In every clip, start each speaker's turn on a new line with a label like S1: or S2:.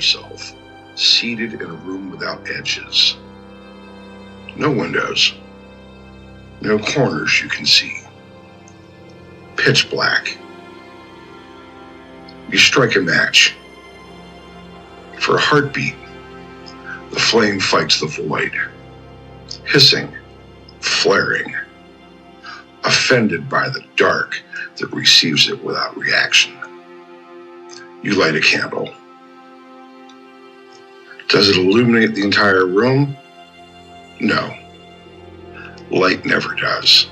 S1: himself, seated in a room without edges. No windows, no corners you can see. Pitch black. You strike a match. For a heartbeat, the flame fights the void, hissing, flaring, offended by the dark that receives it without reaction. You light a candle. Does it illuminate the entire room? No. Light never does.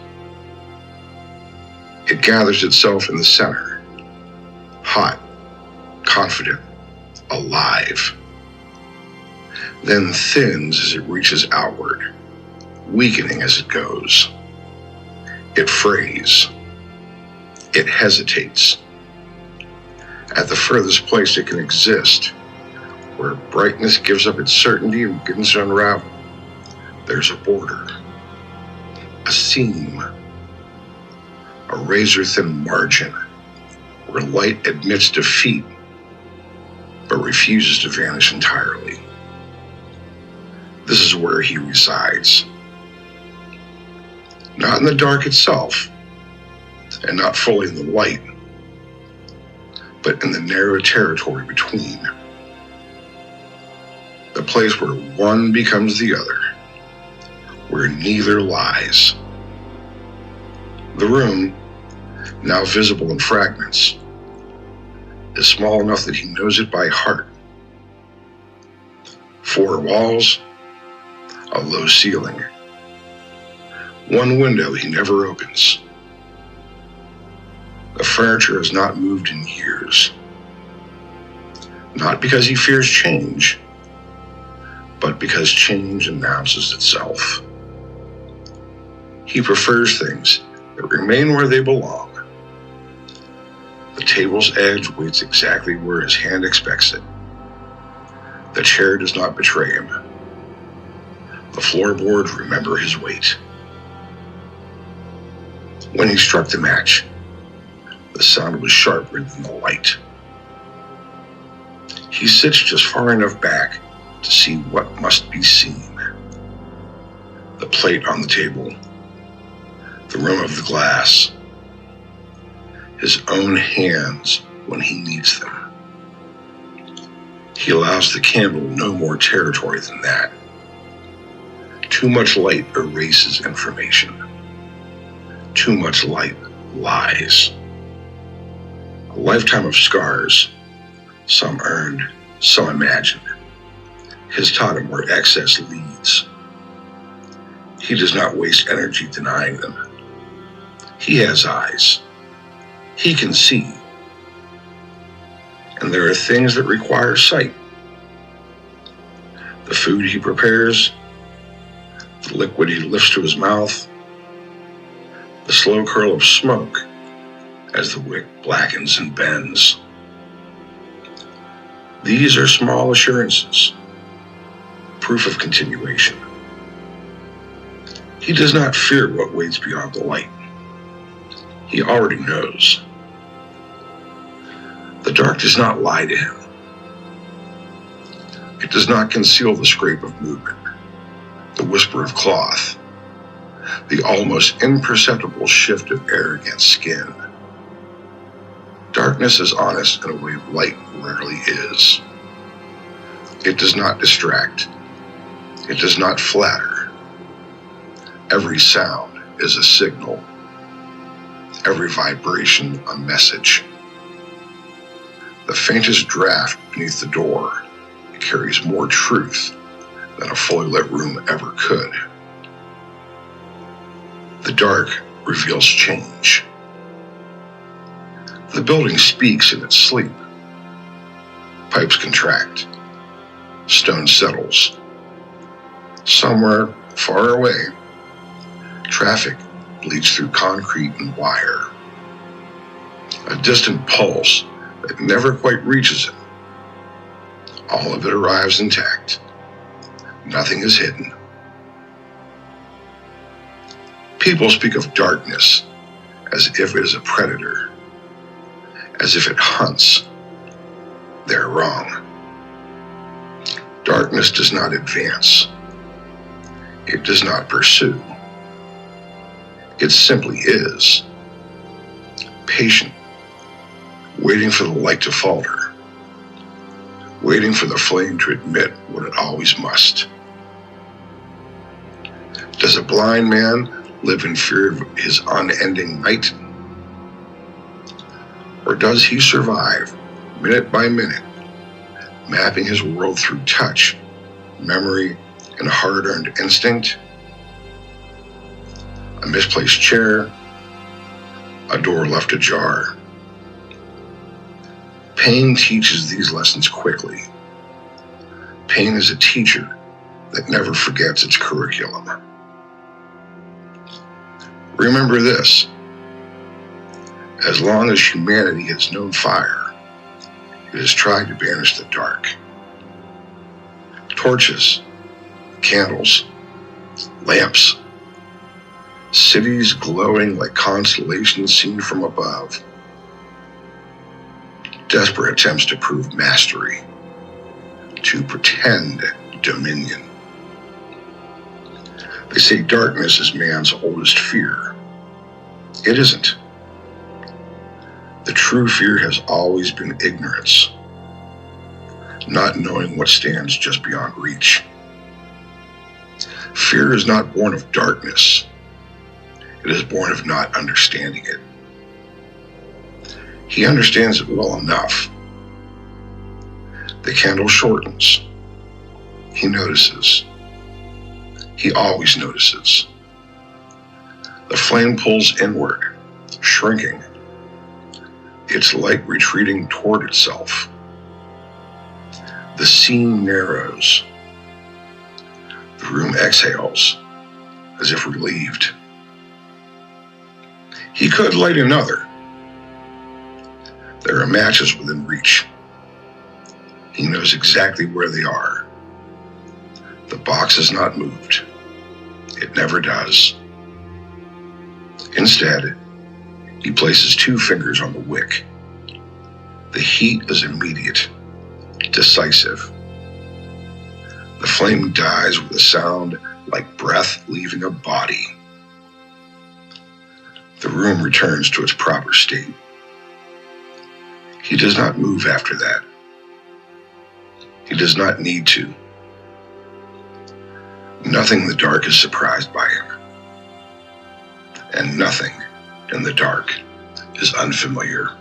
S1: It gathers itself in the center, hot, confident, alive. Then thins as it reaches outward, weakening as it goes. It frays. It hesitates. At the furthest place it can exist, where brightness gives up its certainty and begins to unravel, there's a border, a seam, a razor-thin margin where light admits defeat but refuses to vanish entirely. This is where he resides. Not in the dark itself, and not fully in the light, but in the narrow territory between. The place where one becomes the other, where neither lies. The room, now visible in fragments, is small enough that he knows it by heart. 4 walls, a low ceiling. 1 window he never opens. The furniture has not moved in years. Not because he fears change, but because change announces itself. He prefers things that remain where they belong. The table's edge waits exactly where his hand expects it. The chair does not betray him. The floorboards remember his weight. When he struck the match, the sound was sharper than the light. He sits just far enough back to see what must be seen. The plate on the table, the rim of the glass, his own hands when he needs them. He allows the candle no more territory than that. Too much light erases information. Too much light lies. A lifetime of scars, some earned, some imagined, has taught him where excess leads. He does not waste energy denying them. He has eyes. He can see. And there are things that require sight. The food he prepares, the liquid he lifts to his mouth, the slow curl of smoke as the wick blackens and bends. These are small assurances, proof of continuation. He does not fear what waits beyond the light. He already knows. The dark does not lie to him. It does not conceal the scrape of movement, the whisper of cloth, the almost imperceptible shift of air against skin. Darkness is honest in a way light rarely is. It does not distract. It does not flatter. Every sound is a signal. Every vibration a message. The faintest draft beneath the door carries more truth than a fully lit room ever could. The dark reveals change. The building speaks in its sleep. Pipes contract. Stone settles. Somewhere far away, traffic bleeds through concrete and wire. A distant pulse that never quite reaches it. All of it arrives intact. Nothing is hidden. People speak of darkness as if it is a predator, as if it hunts. They're wrong. Darkness does not advance. It does not pursue. It simply is, patient, waiting for the light to falter, waiting for the flame to admit what it always must. Does a blind man live in fear of his unending night? Or does he survive, minute by minute, mapping his world through touch, memory, and hard-earned instinct? A misplaced chair, a door left ajar. Pain teaches these lessons quickly. Pain is a teacher that never forgets its curriculum. Remember this: as long as humanity has known fire, it has tried to banish the dark. Torches, candles, lamps, cities glowing like constellations seen from above. Desperate attempts to prove mastery, to pretend dominion. They say darkness is man's oldest fear. It isn't. The true fear has always been ignorance, not knowing what stands just beyond reach. Fear is not born of darkness. It is born of not understanding it. He understands it well enough. The candle shortens. He notices. He always notices. The flame pulls inward, shrinking, its light retreating toward itself. The scene narrows. The room exhales, as if relieved. He could light another. There are matches within reach. He knows exactly where they are. The box is not moved. It never does. Instead, he places 2 fingers on the wick. The heat is immediate, decisive. The flame dies with a sound like breath leaving a body. The room returns to its proper state. He does not move after that. He does not need to. Nothing in the dark is surprised by him. And nothing in the dark is unfamiliar.